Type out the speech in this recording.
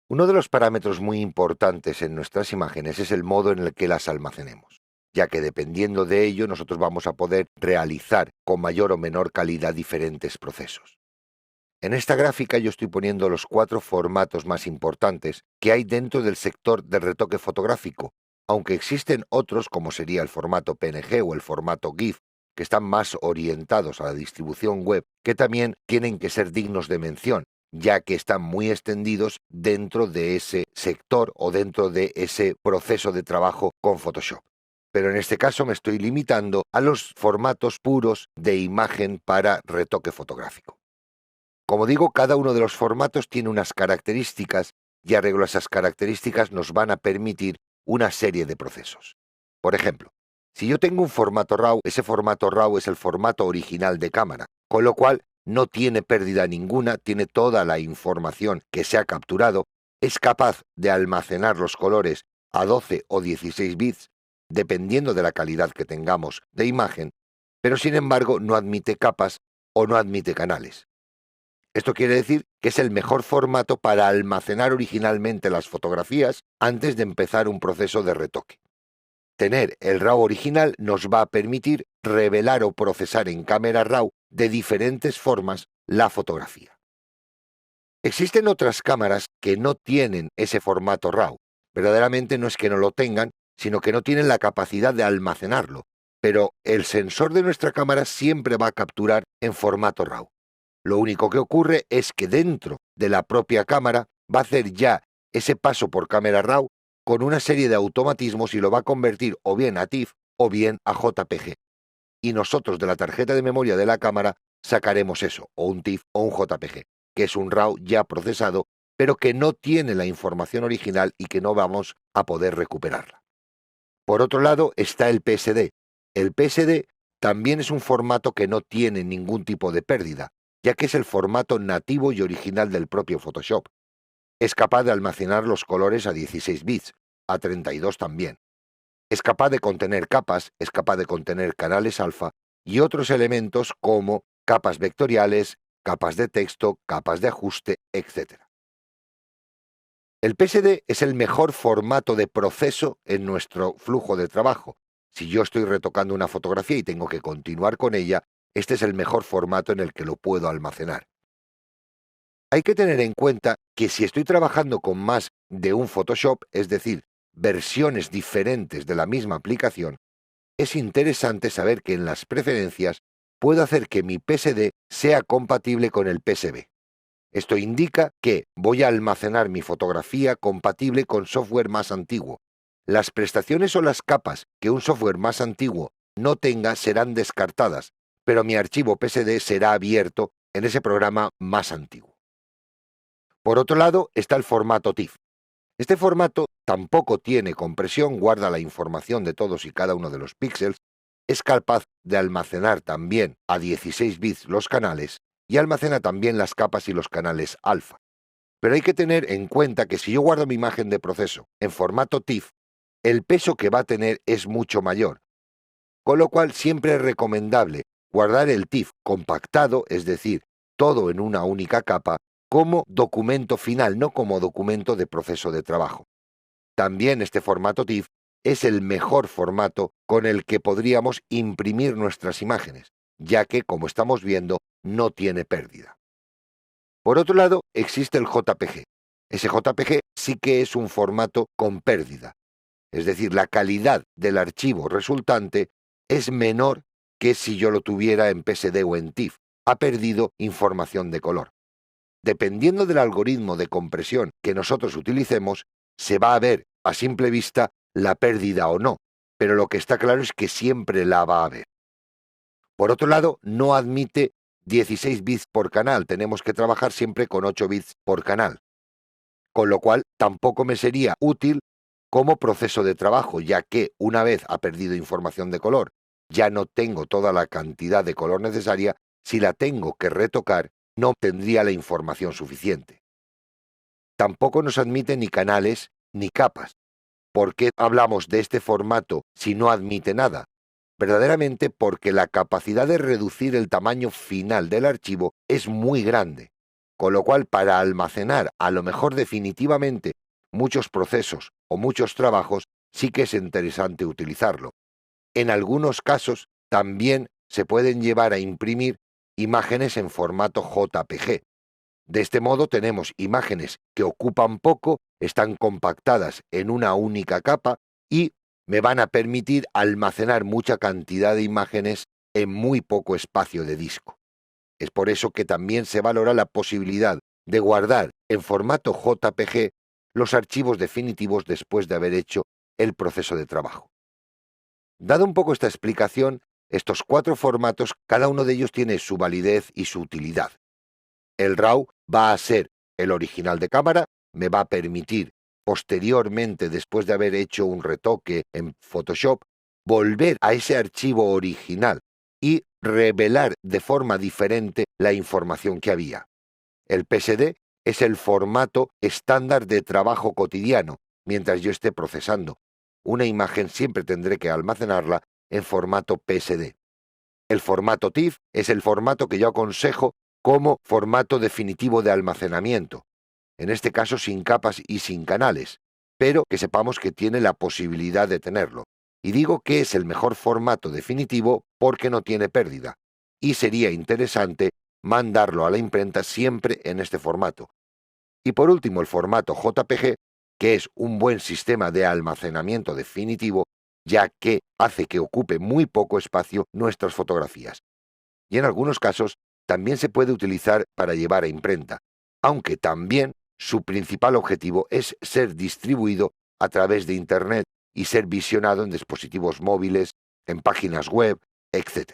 Uno de los parámetros muy importantes en nuestras imágenes es el modo en el que las almacenemos, ya que dependiendo de ello nosotros vamos a poder realizar con mayor o menor calidad diferentes procesos. En esta gráfica yo estoy poniendo los 4 formatos más importantes que hay dentro del sector del retoque fotográfico, aunque existen otros como sería el formato PNG o el formato GIF, que están más orientados a la distribución web, que también tienen que ser dignos de mención, ya que están muy extendidos dentro de ese sector o dentro de ese proceso de trabajo con Photoshop. Pero en este caso me estoy limitando a los formatos puros de imagen para retoque fotográfico. Como digo, cada uno de los formatos tiene unas características y arreglo a esas características nos van a permitir una serie de procesos. Por ejemplo, si yo tengo un formato RAW, ese formato RAW es el formato original de cámara, con lo cual no tiene pérdida ninguna, tiene toda la información que se ha capturado, es capaz de almacenar los colores a 12 o 16 bits, dependiendo de la calidad que tengamos de imagen, pero sin embargo no admite capas o no admite canales. Esto quiere decir que es el mejor formato para almacenar originalmente las fotografías antes de empezar un proceso de retoque. Tener el RAW original nos va a permitir revelar o procesar en cámara RAW de diferentes formas la fotografía. Existen otras cámaras que no tienen ese formato RAW. Verdaderamente no es que no lo tengan, sino que no tienen la capacidad de almacenarlo, pero el sensor de nuestra cámara siempre va a capturar en formato RAW. Lo único que ocurre es que dentro de la propia cámara va a hacer ya ese paso por cámara RAW con una serie de automatismos y lo va a convertir o bien a TIFF o bien a JPG. Y nosotros de la tarjeta de memoria de la cámara sacaremos eso, o un TIFF o un JPG, que es un RAW ya procesado, pero que no tiene la información original y que no vamos a poder recuperarla. Por otro lado está el PSD. El PSD también es un formato que no tiene ningún tipo de pérdida, ya que es el formato nativo y original del propio Photoshop. Es capaz de almacenar los colores a 16 bits, a 32 también. Es capaz de contener capas, es capaz de contener canales alfa y otros elementos como capas vectoriales, capas de texto, capas de ajuste, etc. El PSD es el mejor formato de proceso en nuestro flujo de trabajo. Si yo estoy retocando una fotografía y tengo que continuar con ella, este es el mejor formato en el que lo puedo almacenar. Hay que tener en cuenta que si estoy trabajando con más de un Photoshop, es decir, versiones diferentes de la misma aplicación, es interesante saber que en las preferencias puedo hacer que mi PSD sea compatible con el PSB. Esto indica que voy a almacenar mi fotografía compatible con software más antiguo. Las prestaciones o las capas que un software más antiguo no tenga serán descartadas, pero mi archivo PSD será abierto en ese programa más antiguo. Por otro lado está el formato TIFF. Este formato tampoco tiene compresión, guarda la información de todos y cada uno de los píxeles, es capaz de almacenar también a 16 bits los canales y almacena también las capas y los canales alfa. Pero hay que tener en cuenta que si yo guardo mi imagen de proceso en formato TIFF, el peso que va a tener es mucho mayor, con lo cual siempre es recomendable guardar el TIFF compactado, es decir, todo en una única capa, como documento final, no como documento de proceso de trabajo. También este formato TIFF es el mejor formato con el que podríamos imprimir nuestras imágenes, ya que, como estamos viendo, no tiene pérdida. Por otro lado, existe el JPG. Ese JPG sí que es un formato con pérdida, es decir, la calidad del archivo resultante es menor que si yo lo tuviera en PSD o en TIFF. Ha perdido información de color. Dependiendo del algoritmo de compresión que nosotros utilicemos, se va a ver a simple vista la pérdida o no, pero lo que está claro es que siempre la va a haber. Por otro lado, no admite 16 bits por canal, tenemos que trabajar siempre con 8 bits por canal, con lo cual tampoco me sería útil como proceso de trabajo, ya que una vez ha perdido información de color, ya no tengo toda la cantidad de color necesaria, si la tengo que retocar, no tendría la información suficiente. Tampoco nos admite ni canales ni capas. ¿Por qué hablamos de este formato si no admite nada? Verdaderamente porque la capacidad de reducir el tamaño final del archivo es muy grande. Con lo cual, para almacenar a lo mejor definitivamente muchos procesos o muchos trabajos, sí que es interesante utilizarlo. En algunos casos también se pueden llevar a imprimir imágenes en formato JPG. De este modo tenemos imágenes que ocupan poco, están compactadas en una única capa y me van a permitir almacenar mucha cantidad de imágenes en muy poco espacio de disco. Es por eso que también se valora la posibilidad de guardar en formato JPG los archivos definitivos después de haber hecho el proceso de trabajo. Dada un poco esta explicación, estos 4 formatos, cada uno de ellos tiene su validez y su utilidad. El RAW va a ser el original de cámara, me va a permitir posteriormente, después de haber hecho un retoque en Photoshop, volver a ese archivo original y revelar de forma diferente la información que había. El PSD es el formato estándar de trabajo cotidiano, mientras yo esté procesando. Una imagen siempre tendré que almacenarla en formato PSD. El formato TIFF es el formato que yo aconsejo como formato definitivo de almacenamiento, en este caso sin capas y sin canales, pero que sepamos que tiene la posibilidad de tenerlo. Y digo que es el mejor formato definitivo porque no tiene pérdida, y sería interesante mandarlo a la imprenta siempre en este formato. Y por último, el formato JPG, que es un buen sistema de almacenamiento definitivo, ya que hace que ocupe muy poco espacio nuestras fotografías. Y en algunos casos también se puede utilizar para llevar a imprenta, aunque también su principal objetivo es ser distribuido a través de Internet y ser visionado en dispositivos móviles, en páginas web, etc.